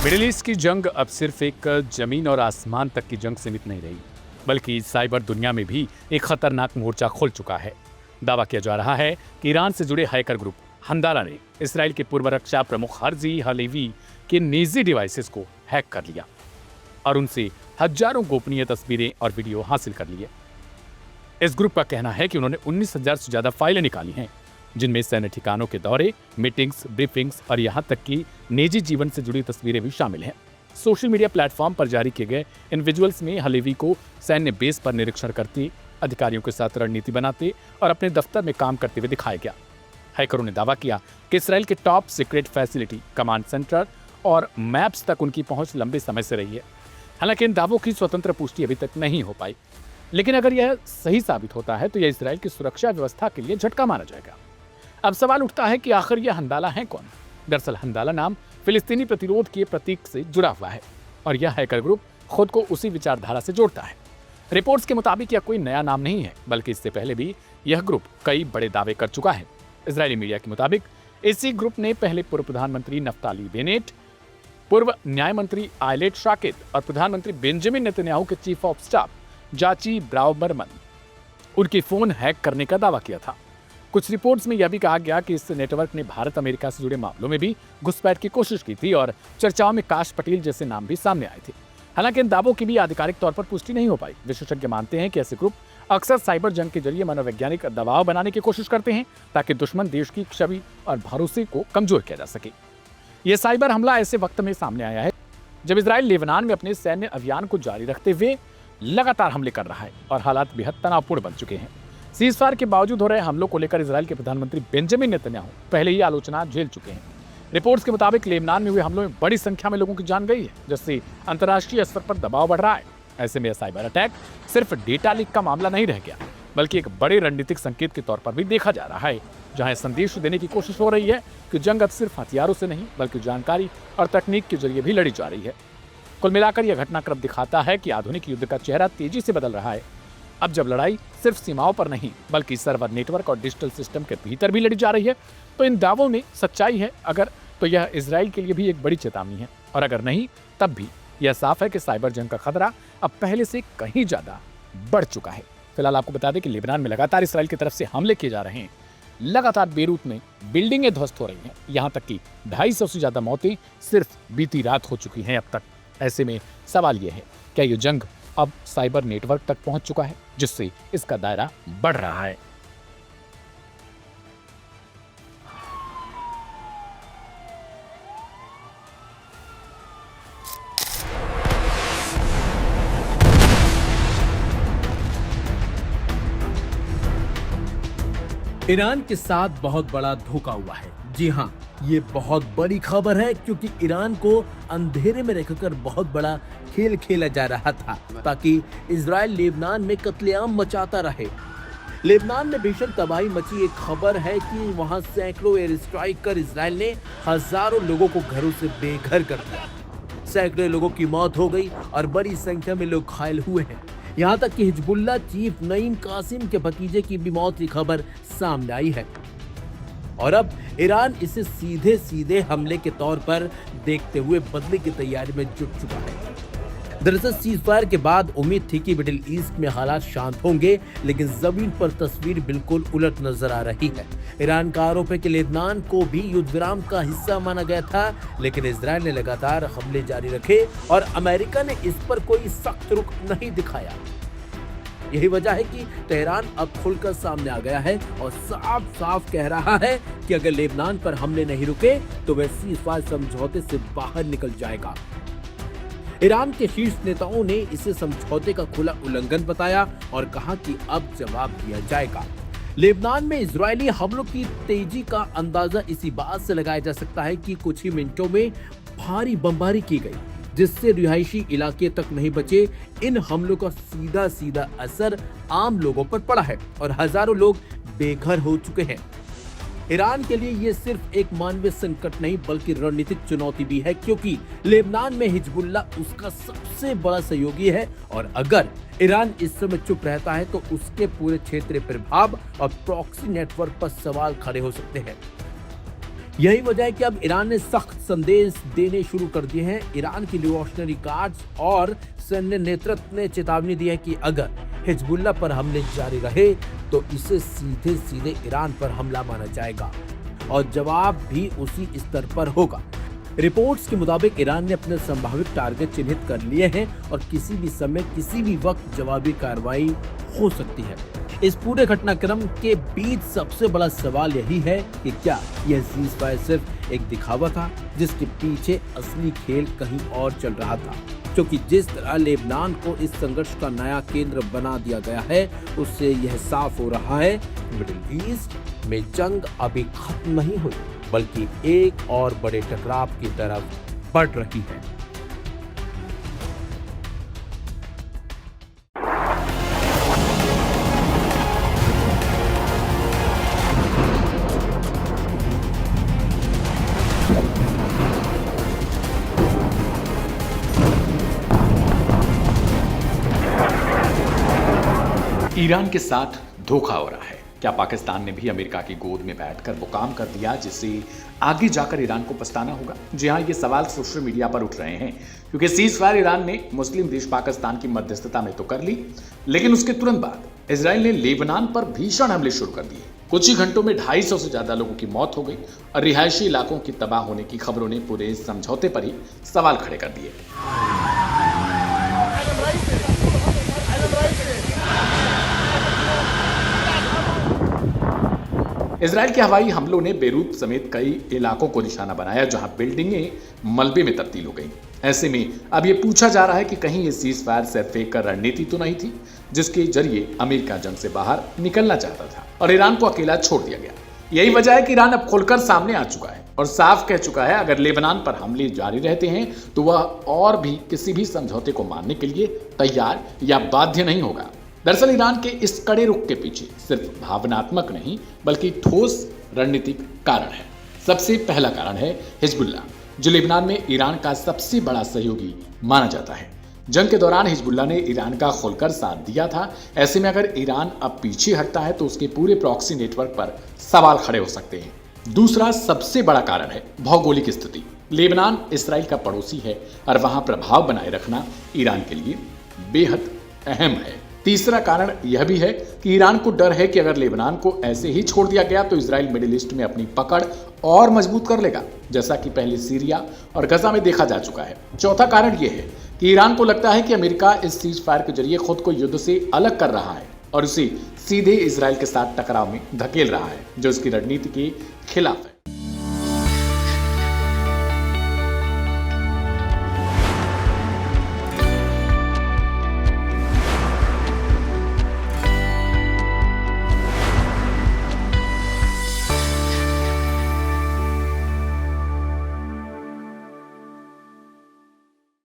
Middle east की जंग अब सिर्फ एक जमीन और आसमान तक की जंग सीमित नहीं रही, बल्कि साइबर दुनिया में भी एक खतरनाक मोर्चा खुल चुका है। दावा किया जा रहा है कि ईरान से जुड़े हैकर ग्रुप हंदाला ने इसराइल के पूर्व रक्षा प्रमुख हर्जी हलेवी के निजी डिवाइसेस को हैक कर लिया और उनसे हजारों गोपनीय तस्वीरें और वीडियो हासिल कर लिए। इस ग्रुप का कहना है कि उन्होंने 19,000 से ज्यादा फाइलें निकाली हैं, जिनमें सैन्य ठिकानों के दौरे, मीटिंग्स, ब्रीफिंग्स और यहां तक कि निजी जीवन से जुड़ी तस्वीरें भी शामिल हैं। सोशल मीडिया प्लेटफॉर्म पर जारी किए गए इन विजुअल्स में हलेवी को सैन्य बेस पर निरीक्षण करते, अधिकारियों के साथ रणनीति बनाते और अपने दफ्तर में काम करते हुए दिखाया गया। हैकरों ने दावा किया कि इसराइल के top secret facility, command centre और मैप्स तक उनकी पहुंच लंबे समय से रही है। हालांकि इन दावों की स्वतंत्र पुष्टि अभी तक नहीं हो पाई, लेकिन अगर यह सही साबित होता है तो यह इसराइल की सुरक्षा व्यवस्था के लिए झटका माना जाएगा। अब सवाल उठता है कि आखिर यह हंदाला है कौन? दरअसल हंदाला नाम फिलिस्तीनी प्रतिरोध के प्रतीक से जुड़ा हुआ है और यह हैकर ग्रुप खुद को उसी विचारधारा से जोड़ता है। रिपोर्ट्स के मुताबिक यह कोई नया नाम नहीं है, बल्कि इससे पहले भी यह ग्रुप कई बड़े दावे कर चुका है। इजरायली मीडिया के मुताबिक इसी ग्रुप ने पहले पूर्व प्रधानमंत्री नफ्ताली बेनेट, पूर्व न्याय मंत्री आयलेट शाकित और प्रधानमंत्री बेंजामिन नेतन्याहू के चीफ ऑफ स्टाफ जाची ब्राउबरमन उनके फोन हैक करने का दावा किया था। कुछ रिपोर्ट्स में यह भी कहा गया कि इस नेटवर्क ने भारत अमेरिका से जुड़े मामलों में भी घुसपैठ की कोशिश की थी और चर्चाओं में काश पटेल जैसे नाम भी सामने आए थे। हालांकि इन दावों की भी आधिकारिक तौर पर पुष्टि नहीं हो पाई। विशेषज्ञ मानते हैं कि ऐसे ग्रुप अक्सर साइबर जंग के जरिए मनोवैज्ञानिक दबाव बनाने की कोशिश करते हैं ताकि दुश्मन देश की छवि और भरोसे को कमजोर किया जा सके। यह साइबर हमला ऐसे वक्त में सामने आया है जब इजराइल लेबनान में अपने सैन्य अभियान को जारी रखते हुए लगातार हमले कर रहा है और हालात बेहद तनावपूर्ण बन चुके हैं। सीज़फायर के बावजूद हो रहे हमलों को लेकर इजराइल के प्रधानमंत्री बेंजामिन नेतन्याहू पहले ही आलोचना झेल चुके हैं। रिपोर्ट्स के मुताबिक लेबनान में हुए हमलों में बड़ी संख्या में लोगों की जान गई है, जिससे अंतर्राष्ट्रीय स्तर पर दबाव बढ़ रहा है। ऐसे में यह साइबर अटैक सिर्फ डेटा लीक का मामला नहीं रह गया, बल्कि एक बड़े रणनीतिक संकेत के तौर पर भी देखा जा रहा है, जहां संदेश देने की कोशिश हो रही है कि जंग अब सिर्फ हथियारों से नहीं बल्कि जानकारी और तकनीक के जरिए भी लड़ी जा रही है। कुल मिलाकर यह घटनाक्रम दिखाता है कि आधुनिक युद्ध का चेहरा तेजी से बदल रहा है। अब जब लड़ाई सिर्फ सीमाओं पर नहीं बल्कि सर्वर, नेटवर्क और डिजिटल सिस्टम के भीतर भी लड़ी जा रही है, तो इन दावों में सच्चाई है अगर तो यह इजराइल के लिए भी एक बड़ी चेतावनी है, और अगर नहीं तब भी यह साफ है कि साइबर जंग का खतरा अब पहले से कहीं ज्यादा बढ़ चुका है। फिलहाल आपको बता दें कि लेबनान में लगातार इसराइल की तरफ से हमले किए जा रहे हैं। लगातार बेरूत में बिल्डिंगें ध्वस्त हो रही हैं, यहाँ तक कि 250 से ज्यादा मौतें सिर्फ बीती रात हो चुकी हैं अब तक। ऐसे में सवाल यह है, क्या यह जंग अब साइबर नेटवर्क तक पहुंच चुका है, जिससे इसका दायरा बढ़ रहा है? ईरान के साथ बहुत बड़ा धोखा हुआ है। जी हाँ, ये बहुत बड़ी खबर है क्योंकि ईरान को अंधेरे में रखकर बहुत बड़ा खेल खेला जा रहा था ताकि इजराइल लेबनान में कत्लेआम मचाता रहे। लेबनान में भीषण तबाही मची। एक खबर है कि वहां सैकड़ों एयर स्ट्राइक कर इजराइल ने हजारों लोगों को घरों से बेघर कर दिया। सैकड़ों लोगों की मौत हो गई और बड़ी संख्या में लोग घायल हुए हैं। यहाँ तक कि हिजबुल्लाह चीफ नईम कासिम के भतीजे की भी मौत की खबर सामने आई है और अब ईरान इसे सीधे सीधे हमले के तौर पर देखते हुए बदले की तैयारी में जुट चुका है। दरअसल सीज़फायर के बाद उम्मीद थी कि मिडिल ईस्ट में हालात शांत होंगे, लेकिन जमीन पर तस्वीर बिल्कुल उलट नजर आ रही है। ईरान का आरोप है कि लेबनान को भी युद्ध विराम का हिस्सा माना गया था, लेकिन इजराइल ने लगातार हमले जारी रखे और अमेरिका ने इस पर कोई सख्त रुख नहीं दिखाया। यही वजह है कि तेहरान अब खुलकर सामने आ गया है और साफ साफ कह रहा है कि अगर लेबनान पर हमले नहीं रुके तो वह सीज़फायर समझौते से बाहर निकल जाएगा। ईरान के शीर्ष नेताओं ने इसे समझौते का खुला उल्लंघन बताया और कहा कि अब जवाब दिया जाएगा। लेबनान में इजरायली हमलों की तेजी का अंदाजा इसी बात से लगाया जा सकता है कि कुछ ही मिनटों में भारी बमबारी की गई, जिससे रिहायशी इलाके तक नहीं बचे। इन हमलों का सीधा सीधा असर आम लोगों पर पड़ा है और हजारों लोग बेघर हो चुके हैं। ईरान के लिए ये सिर्फ एक मानवीय संकट नहीं बल्कि रणनीतिक चुनौती भी है, क्योंकि लेबनान में हिजबुल्लाह उसका सबसे बड़ा सहयोगी है और अगर ईरान इस समय चुप रहता है तो उसके पूरे क्षेत्रीय प्रभाव और प्रॉक्सी नेटवर्क पर सवाल खड़े हो सकते हैं। यही वजह है कि अब ईरान ने सख्त संदेश देने शुरू कर दिए हैं। ईरान की रिवॉल्यूशनरी गार्ड्स और सैन्य नेतृत्व ने चेतावनी दी है कि अगर हिजबुल्ला पर हमले जारी रहे तो इसे सीधे सीधे ईरान पर हमला माना जाएगा और जवाब भी उसी स्तर पर होगा। रिपोर्ट्स के मुताबिक ईरान ने अपने संभावित टारगेट चिन्हित कर लिए हैं और किसी भी समय किसी भी वक्त जवाबी कार्रवाई हो सकती है। इस पूरे घटनाक्रम के बीच सबसे बड़ा सवाल यही है कि क्या यह सीज़फायर सिर्फ एक दिखावा था जिसके पीछे असली खेल कहीं और चल रहा था, क्योंकि जिस तरह लेबनान को इस संघर्ष का नया केंद्र बना दिया गया है उससे यह साफ हो रहा है मिडिल ईस्ट में जंग अभी खत्म नहीं हुई बल्कि एक और बड़े टकराव की तरफ बढ़ रही है। ईरान के साथ धोखा हो रहा है। क्या पाकिस्तान ने भी अमेरिका की गोद में बैठकर वो काम कर दिया जिससे आगे जाकर ईरान को पछताना होगा? जी हाँ, ये सवाल सोशल मीडिया पर उठ रहे हैं क्योंकि सीज फायर ईरान ने मुस्लिम देश पाकिस्तान की मध्यस्थता में तो कर ली, लेकिन उसके तुरंत बाद इजराइल ने लेबनान पर भीषण हमले शुरू कर दिए। कुछ ही घंटों में 250 से ज्यादा लोगों की मौत हो गई और रिहायशी इलाकों की तबाह होने की खबरों ने पूरे समझौते पर ही सवाल खड़े कर दिए। इजराइल के हवाई हमलों ने बेरूत समेत कई इलाकों को निशाना बनाया जहां बिल्डिंगें मलबे में तब्दील हो गईं। ऐसे में अब ये पूछा जा रहा है कि कहीं ये सीज फायर सिर्फ एक रणनीति तो नहीं थी जिसके जरिए अमेरिका जंग से बाहर निकलना चाहता था और ईरान को अकेला छोड़ दिया गया। यही वजह है कि ईरान अब खुलकर सामने आ चुका है और साफ कह चुका है अगर लेबनान पर हमले जारी रहते हैं तो वह और भी किसी भी समझौते को मानने के लिए तैयार या बाध्य नहीं होगा। दरअसल ईरान के इस कड़े रुख के पीछे सिर्फ भावनात्मक नहीं बल्कि ठोस रणनीतिक कारण है। सबसे पहला कारण है हिजबुल्ला, जो लेबनान में ईरान का सबसे बड़ा सहयोगी माना जाता है। जंग के दौरान हिजबुल्ला ने ईरान का खुलकर साथ दिया था। ऐसे में अगर ईरान अब पीछे हटता है तो उसके पूरे प्रॉक्सी नेटवर्क पर सवाल खड़े हो सकते हैं। दूसरा सबसे बड़ा कारण है भौगोलिक स्थिति। लेबनान इसराइल का पड़ोसी है और वहां प्रभाव बनाए रखना ईरान के लिए बेहद अहम है। तीसरा कारण यह भी है कि ईरान को डर है कि अगर लेबनान को ऐसे ही छोड़ दिया गया तो इजराइल मिडिल ईस्ट में अपनी पकड़ और मजबूत कर लेगा, जैसा कि पहले सीरिया और गजा में देखा जा चुका है। चौथा कारण यह है कि ईरान को लगता है कि अमेरिका इस सीज फायर के जरिए खुद को युद्ध से अलग कर रहा है और उसे सीधे इजराइल के साथ टकराव में धकेल रहा है, जो उसकी रणनीति के खिलाफ है।